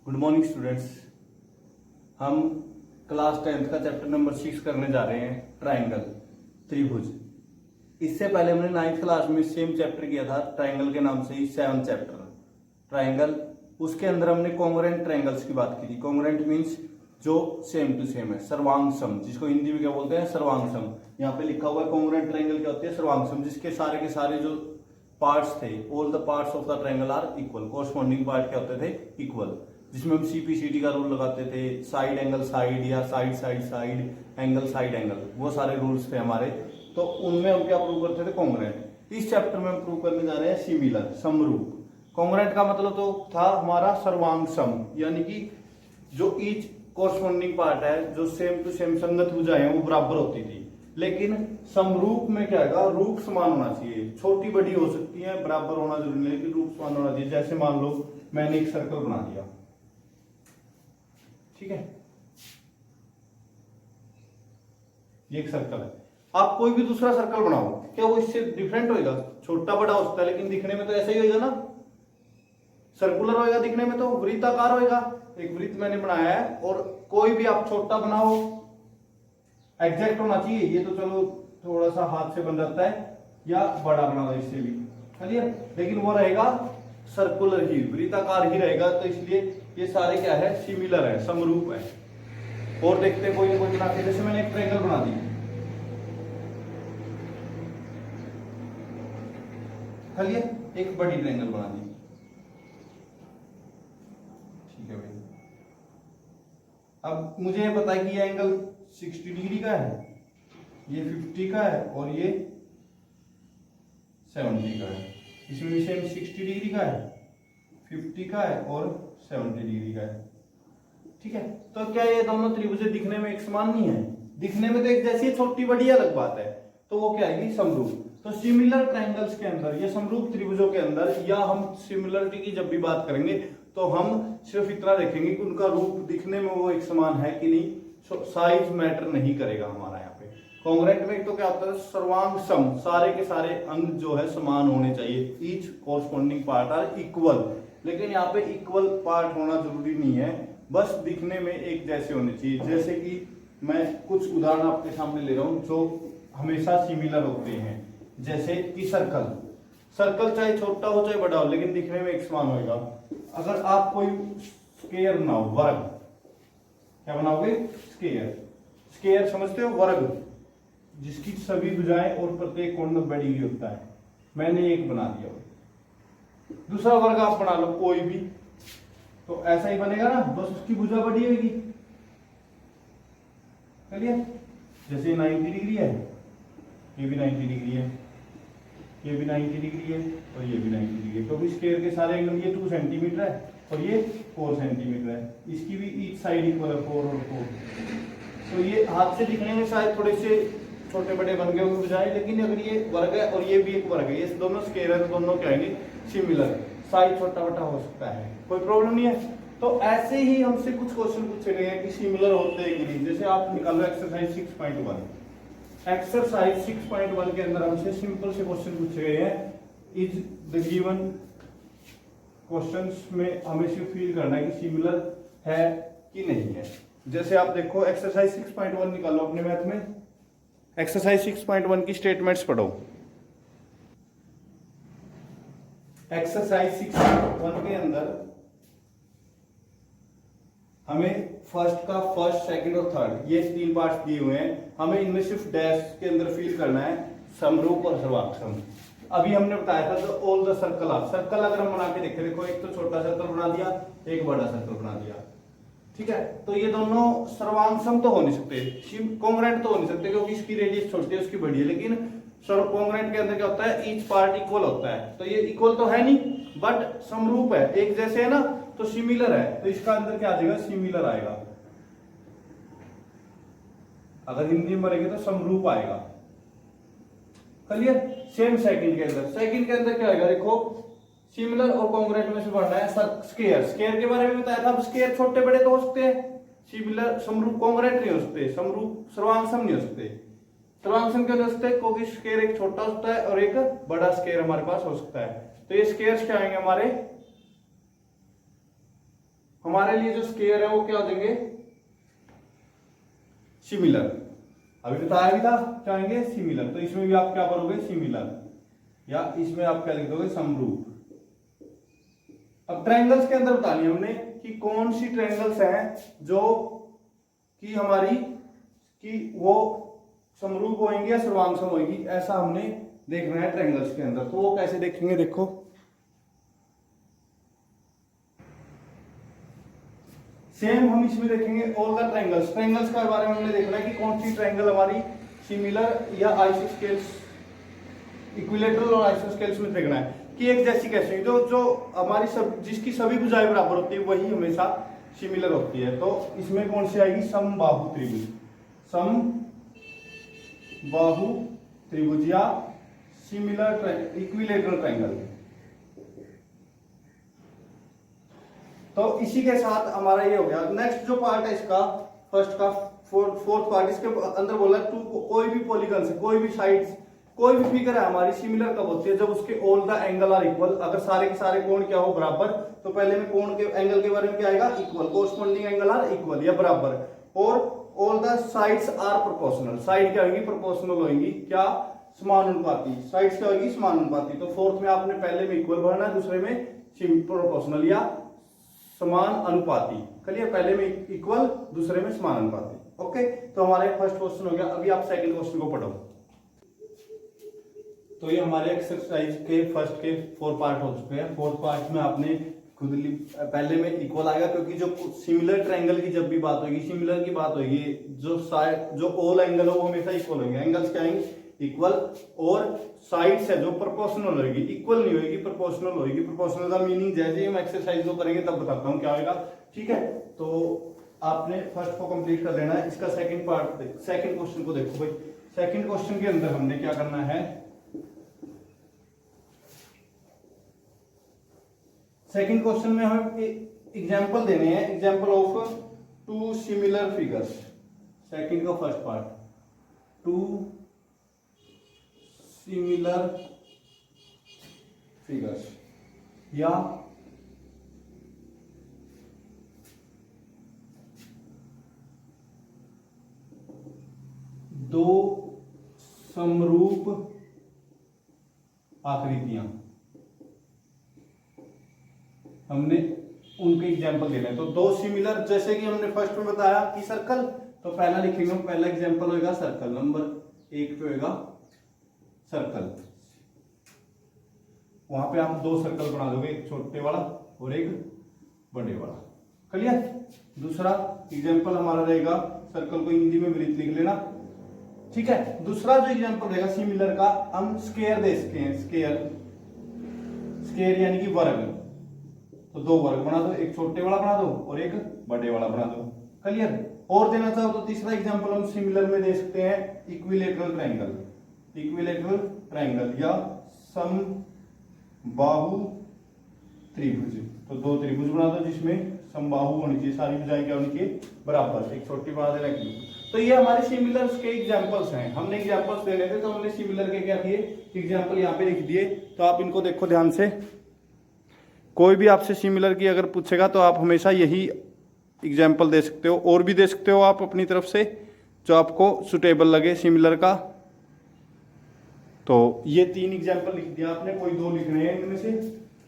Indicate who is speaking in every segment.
Speaker 1: Good morning students. हम class 10th का chapter number 6 करने जा रहे हैं, ट्रायंगल, त्रिभुज। इससे पहले हमने 9th क्लास में सेम चैप्टर किया था ट्रायंगल के नाम से ही, 7th चैप्टर ट्रायंगल। उसके अंदर हमने कॉन्ग्रुएंट ट्रायंगल्स की बात की थी। कॉन्ग्रुएंट मीन्स जो सेम टू सेम है, सर्वांग सम, जिसको हिंदी में क्या बोलते हैं, सर्वांग सम। यहाँ पे लिखा हुआ है कॉन्ग्रुएंट ट्रायंगल क्या होती है, सर्वांग सम, जिसके सारे के सारे जो पार्ट्स थे, all the parts of the triangle are equal. Corresponding part क्या होते थे, इक्वल, जिसमें हम सीपीसीटी का रूल लगाते थे, साइड एंगल साइड या side side side angle side angle, वो सारे रूल्स थे हमारे। तो उनमें हम क्या प्रूव करते थे, कॉन्ग्रुएंट। इस चैप्टर में हम प्रूव करने जा रहे हैं सिमिलर, समरूप। कॉन्ग्रुएंट का मतलब तो था हमारा सर्वांग सम, यानी कि जो ईच कोरस्पॉन्डिंग पार्ट है, जो सेम टू सेम संगत भुजाएं वो बराबर होती थी। लेकिन समरूप में क्या है, रूप समान होना चाहिए। छोटी बड़ी हो सकती है, बराबर होना जरूरी नहीं, लेकिन रूप समान होना चाहिए। जैसे मान लो मैंने एक सर्कल बना दिया, ठीक है, ये एक सर्कल है। आप कोई भी दूसरा सर्कल बनाओ, क्या वो इससे डिफरेंट होएगा? छोटा बड़ा हो सकता है, लेकिन दिखने में तो ऐसा ही होएगा ना, सर्कुलर होएगा दिखने में, तो वृत्ताकार होएगा। एक वृत्त मैंने बनाया है, और कोई भी आप छोटा बनाओ, एग्जैक्ट होना चाहिए। ये तो चलो थोड़ा सा हाथ से बन जाता है, या बड़ा बना दो इससे भी, चलिए, लेकिन वो रहेगा सर्कुलर ही, वृत्ताकार ही रहेगा। तो इसलिए ये सारे क्या है, सिमिलर है, समरूप है। और देखते हैं कोई ना कोई बना के, जैसे मैंने एक ट्रायंगल बना दी, चलिए एक बड़ी ट्रायंगल बना दी, ठीक है भाई। अब मुझे ये पता है कि ये एंगल 60 डिग्री का है, ये 50 का है, और ये 70 का है। इसमें भी सेम 60 डिग्री का है, 50 का है, और 70 डिग्री का है, ठीक है। तो क्या ये दोनों त्रिभुज दिखने में एक समान नहीं है? दिखने में तो एक जैसी, छोटी बड़ी अलग बात है। तो वो क्या है, समरूप। तो सिमिलर ट्रायंगल्स के अंदर, ये समरूप त्रिभुजों के अंदर, या हम सिमिलरिटी की जब भी बात करेंगे तो हम सिर्फ इतना देखेंगे कि उनका रूप दिखने में वो एक समान है कि नहीं, साइज मैटर नहीं करेगा हमारा यहाँ पे। कॉन्ग्रुएंट में तो क्या होता है, सर्वांग सम, सारे के सारे अंग जो है समान होने चाहिए, each corresponding part are equal. लेकिन यहाँ पे इक्वल पार्ट होना जरूरी नहीं है, बस दिखने में एक जैसे होने चाहिए। जैसे कि मैं कुछ उदाहरण आपके सामने ले रहा हूं जो हमेशा सिमिलर होते हैं। जैसे कि सर्कल चाहे छोटा हो चाहे बड़ा हो, लेकिन दिखने में एक समान होगा। अगर आप कोई स्क्वायर बनाओ, वर्ग, क्या बनाओगे, स्क्वायर समझते हो, वर्ग जिसकी सभी भुजाएं और प्रत्येक कोण 90 डिग्री होता है। मैंने एक बना दिया, दूसरा वर्ग आप बना लो कोई भी, तो ऐसा ही बनेगा ना, बस उसकी भुजा बड़ी होगी। चलिए, जैसे 90 डिग्री है, ये भी 90 डिग्री है, ये भी 90 डिग्री है, और ये भी 90 डिग्री है। क्योंकि स्क्वायर के सारे एंगल, ये 2 सेंटीमीटर है और ये 4 सेंटीमीटर है। इसकी भी ईच साइड इक्वल है, 4 और 4। तो ये हाथ से दिखने में शायद थोड़े से छोटे बड़े बन गए होंगे बजाय, लेकिन अगर ये वर्ग है और ये भी एक वर्ग है, ये दोनों स्क्वायर है, तो दोनों क्या आएंगे, सिमिलर। साइज छोटा बड़ा हो सकता है, कोई प्रॉब्लम नहीं है। तो ऐसे ही हमसे कुछ क्वेश्चन पूछे गए हैं कि सिमिलर होते हैं कि नहीं। जैसे आप निकालो एक्सरसाइज 6.1। एक्सरसाइज 6.1 के अंदर हमसे सिंपल से क्वेश्चन पूछे गए हैं। इज द गिवन क्वेश्चंस में हमें सिर्फ फील करना है कि सिमिलर है कि नहीं है। जैसे आप देखो, एक्सरसाइज 6.1 निकालो अपने मैथ में। एक्सरसाइज 6.1 की स्टेटमेंट्स पढ़ो। एक्सरसाइज 6.1 के अंदर हमें फर्स्ट सेकंड और थर्ड, ये 3 पार्ट्स दिए हुए हैं। हमें इनमें सिर्फ डैश के अंदर फील करना है समरूप और सर्वांग सम। अभी हमने बताया था all the circle are, circle अगर हम बना के देखें, देखो एक तो छोटा सर्कल बना दिया, एक बड़ा सर्कल बना दिया, ठीक है। तो ये दोनों सर्वांग सम तो हो नहीं सकते, कॉन्ग्रुएंट तो हो नहीं सकते, क्योंकि इसकी रेडियस छोटी है, उसकी बड़ी है। लेकिन कॉन्ग्रुएंट के अंदर क्या होता है, ईच पार्ट इक्वल होता है। तो ये इक्वल तो है नहीं, बट समरूप है, एक जैसे है ना, तो सिमिलर है। तो इसका अंदर क्या आ जाएगा, सिमिलर आएगा। अगर हिंदी में भरेंगे तो समरूप आएगा। क्लियर। सेम सेकंड के अंदर क्या आएगा, देखो सिमिलर और कॉन्ग्रुएंट में से पढ़ना है स्क्वायर के बारे में बताया था। अब स्क्वायर छोटे बड़े तो हो सकते हैं, सिमिलर समरूप कॉन्ग्रुएंट नहीं हो सकते, समरूप सर्वांग सम नहीं हो सकते। सर्वांग सम क्यों नहीं हो सकते, क्योंकि स्क्वायर एक छोटा होता है और एक बड़ा स्क्वायर हमारे पास हो सकता है। तो ये स्क्वायर्स क्या आएंगे हमारे, हमारे लिए जो स्क्वायर है वो क्या हो जाएंगे, सिमिलर। अभी बताया भी था क्या आएंगे, सिमिलर। तो इसमें भी आप क्या करोगे, सिमिलर, या इसमें आप क्या लिख दोगे, समरूप। अब ट्रायंगल्स के अंदर बतानी हमने कि कौन सी ट्रायंगल्स हैं जो कि हमारी कि वो समरूप होंगी या सर्वांग सम होंगी, ऐसा हमने देखना है ट्रायंगल्स के अंदर। तो वो कैसे देखेंगे, देखो सेम हम इसमें देखेंगे ऑल द ट्रायंगल्स। ट्रायंगल्स के बारे में हमने देखना है कि कौन सी ट्रायंगल हमारी सिमिलर या आइसोस्केल्स, इक्विलेटरल और आइसोस्केल्स में देखना है कि एक जैसी कैसे है। जो हमारी सब जिसकी सभी भुजाएं बराबर होती है वही हमेशा सिमिलर होती है। तो इसमें कौन सी आएगी, समबाहु त्रिभुज, समबाहु त्रिभुज या सिमिलर इक्विलेटरल ट्रायंगल। तो इसी के साथ हमारा ये हो गया। नेक्स्ट जो पार्ट है इसका, फर्स्ट का फोर्थ पार्ट, इसके अंदर बोला टू कोई भी पॉलीगन से, कोई भी साइड्स, कोई भी फिगर है हमारी सिमिलर कब होती है, जब उसके all the angle are equal. अगर सारे के सारे कोण क्या हो, बराबर, तो पहले में कोण के एंगल के बारे में क्या आएगा, equal, corresponding angle are equal या बराबर। और all the sides are proportional, side क्या होगी, प्रोपोर्शनल होगी, क्या, समानुपाती, साइड्स क्या होगी, समानुपाती। तो फोर्थ में आपने पहले में इक्वल भरना, दूसरे में प्रोपोर्शनल या समान अनुपाती। क्लियर, पहले में इक्वल, दूसरे में समान अनुपाती। ओके, तो हमारे फर्स्ट क्वेश्चन हो गया। अभी आप सेकंड क्वेश्चन को पढ़ो। तो ये हमारे एक्सरसाइज के फर्स्ट के 4 पार्ट हो चुके हैं। फोर्थ पार्ट में आपने खुद पहले में इक्वल आएगा, क्योंकि जो सिमिलर ट्रायंगल की जब भी बात होगी, सिमिलर की बात होगी, जो साइड जो ऑल एंगल हो वो हमेशा इक्वल होंगे। एंगल्स क्या आएंगे, इक्वल। और साइड्स है जो प्रोपोर्शनल होगी, इक्वल नहीं होगी, प्रोपोर्शनल होगी। प्रोपोर्शनल का मीनिंग जैसे हम एक्सरसाइज को करेंगे तब बताता हूँ क्या होगा। ठीक है, तो आपने फर्स्ट को कंप्लीट कर लेना है। इसका सेकंड पार्ट, सेकंड क्वेश्चन को देखो भाई। सेकंड क्वेश्चन के अंदर हमने क्या करना है, सेकंड क्वेश्चन में हमें एग्जांपल देने हैं, example of two similar figures. Second का first part, two similar figures या दो समरूप आकृतियां, हमने उनके एग्जाम्पल देना है। तो दो सिमिलर, जैसे कि हमने फर्स्ट में बताया कि सर्कल, तो पहला लिखेंगे हम, पहला एग्जाम्पल होगा सर्कल, नंबर 1 पे होगा सर्कल। वहां पे आप 2 सर्कल बना दोगे, एक छोटे वाला और एक बड़े वाला। क्लियर। दूसरा एग्जाम्पल हमारा रहेगा, सर्कल को हिंदी में वृत्त लिख लेना। ठीक है। दूसरा जो एग्जाम्पल रहेगा सिमिलर का, हम स्क्वायर दे सकते हैं। स्क्वायर, स्क्वायर यानी कि वर्ग। तो 2 वर्ग बना दो, एक छोटे वाला बना दो और एक बड़े वाला बना दो। क्लियर। और देना चाहो तो तीसरा एग्जांपल हम सिमिलर में दे सकते हैं, इक्विलेटरल ट्रायंगल, इक्विलेटरल ट्रायंगल या समबाहु त्रिभुज। तो 2 त्रिभुज बना दो जिसमें समबाहु होनी चाहिए, सारी भुजाएं क्या होनी चाहिए, बराबर। एक छोटी बना देना की। तो ये हमारे सिमिलर्स के एग्जांपल्स हैं। हमने एग्जांपल्स देने थे तो हमने सिमिलर के क्या किए, एग्जांपल यहाँ पे लिख दिए। तो आप इनको देखो ध्यान से। कोई भी आपसे सिमिलर की अगर पूछेगा तो आप हमेशा यही एग्जाम्पल दे सकते हो, और भी दे सकते हो आप अपनी तरफ से जो आपको सुटेबल लगे सिमिलर का। तो ये 3 एग्जाम्पल लिख दिया आपने, कोई 2 लिखने हैं इनमें से।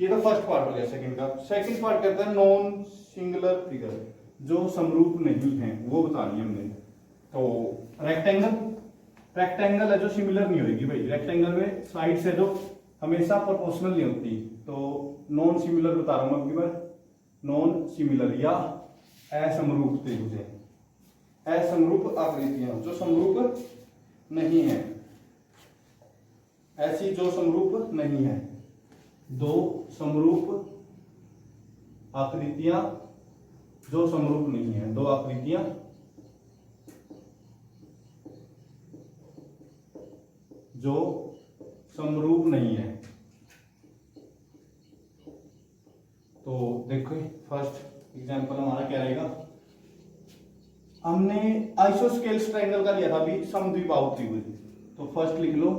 Speaker 1: ये तो फर्स्ट पार्ट हो गया सेकंड का। सेकंड पार्ट कहता है नॉन सिंगुलर फिगर, जो समरूप नहीं है वो बतानी है हमने। तो रेक्टेंगल, रेक्टेंगल है जो सिमिलर नहीं होगी भाई। रेक्टेंगल में साइड से जो हमेशा प्रोपोर्शनल नहीं होती, तो नॉन सिमिलर बता रहा हूं अगली बार। नॉन सिमिलर या असमरूप त्रिभुज, असमरूप आकृतियां जो समरूप नहीं है, ऐसी जो समरूप नहीं है। 2 समरूप आकृतियां जो समरूप नहीं है, 2 आकृतियां जो समरूप नहीं है। तो देखो फर्स्ट एग्जांपल हमारा क्या रहेगा, हमने आइसोस्केल्स ट्रायंगल का लिया था अभी, समद्विबाहु त्रिभुज। तो फर्स्ट लिख लो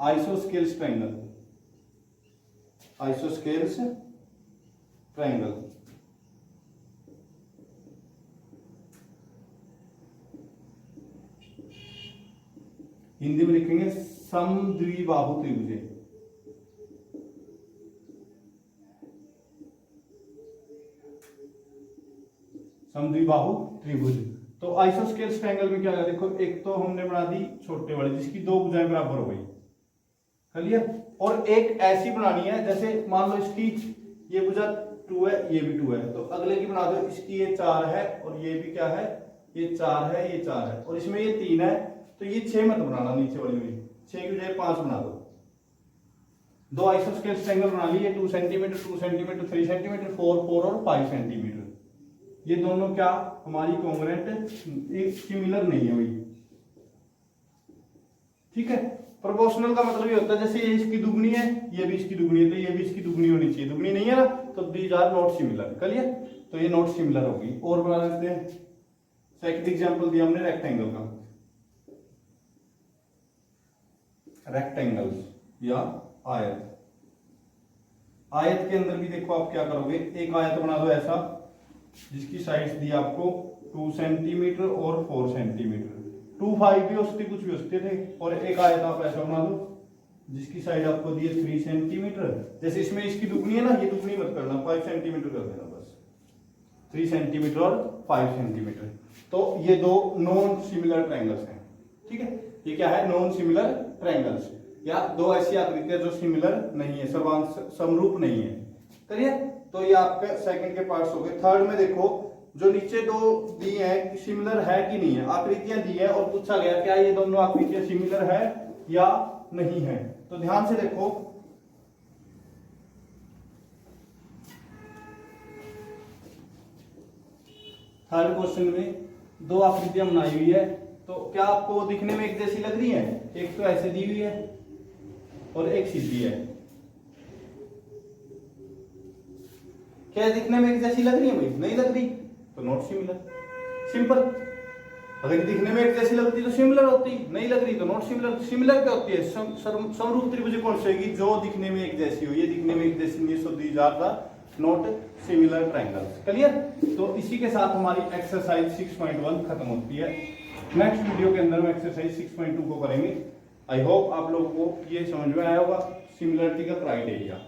Speaker 1: isosceles triangle, isosceles triangle. Hindi में लिखेंगे समद्विबाहु त्रिभुज। समद्विबाहु त्रिभुज। तो आइसोस्केल्स ट्रायंगल में क्या है, देखो एक तो हमने बना दी छोटे वाले जिसकी दो भुजाएं बराबर हो गई, क्लियर। और एक ऐसी बनानी है जैसे मान लो इसकी ये भुजा 2 है, ये भी 2 है, तो अगले की बना दो, इसकी ये 4 है और ये भी क्या है, ये 4 है, ये 4 है, और इसमें ये 3 है, तो ये 6 मत बनाना, नीचे वाली में 6 की बजाय 5 बना दो। दो आइसोस्केल्स ट्रायंगल बना लिए, 2 सेंटीमीटर 2 सेंटीमीटर 3 सेंटीमीटर 4 4 और 5 सेंटीमीटर। ये दोनों क्या हमारी कॉन्ग्रुएंट सिमिलर नहीं है भाई, ठीक है। प्रोपोर्शनल का मतलब ये होता है जैसे ये इसकी दुगनी है, ये भी इसकी दुगनी है, तो ये भी इसकी दुगनी होनी चाहिए, दुगनी नहीं है ना, तो these are not similar, clear. तो ये नॉट सिमिलर होगी। और बना लेते हैं, सेकंड एग्जांपल दिया हमने रेक्टेंगल का, रेक्टेंगल्स या आयत। आयत के अंदर भी देखो आप क्या करोगे, एक आयत बना दो ऐसा जिसकी साइड्स दी आपको 2 सेंटीमीटर और 4 सेंटीमीटर, 2 5 भी होते कुछ भी होते थे, और एक आयत आप ऐसा बना दो जिसकी साइड आपको दी है 3 सेंटीमीटर, जैसे इसमें इसकी दुगनी है ना, ये दुगनी मत करना, 5 सेंटीमीटर कर देना बस, 3 सेंटीमीटर और 5 सेंटीमीटर। तो ये दो नॉन सिमिलर ट्रायंगल्स हैं, ठीक है। ये क्या है, नॉन सिमिलर ट्रायंगल्स, या दो ऐसी आकृतियां जो सिमिलर नहीं है, समरूप नहीं है, करिए। तो ये आपके सेकंड के पार्ट्स हो गए। थर्ड में देखो जो नीचे दो दी है सिमिलर है कि नहीं है, आकृतियां दी है और पूछा गया क्या ये दोनों आकृतियां सिमिलर है या नहीं है। तो ध्यान से देखो, थर्ड क्वेश्चन में दो आकृतियां बनाई हुई है, तो क्या आपको दिखने में एक जैसी लग रही है, एक तो ऐसे दी हुई है और एक सीधी है, क्या दिखने में एक जैसी लग रही है भाई, नहीं लग रही, तो नॉट सिमिलर, सिंपल। अगर दिखने में एक जैसी लगती तो सिमिलर होती, नहीं लग रही तो नॉट सिमिलर। सिमिलर क्या होती है, समरूप त्रिभुज कौन सी होगी, जो दिखने में एक जैसी हो, ये दिखने में एक जैसी नहीं, so these are the not similar triangles, clear. तो इसी के साथ हमारी एक्सरसाइज 6.1 खत्म होती है। नेक्स्ट वीडियो के अंदर हम एक्सरसाइज 6.2 को करेंगे। आई होप आप लोगों को ये समझ में आया होगा, सिमिलरिटी का क्राइटेरिया।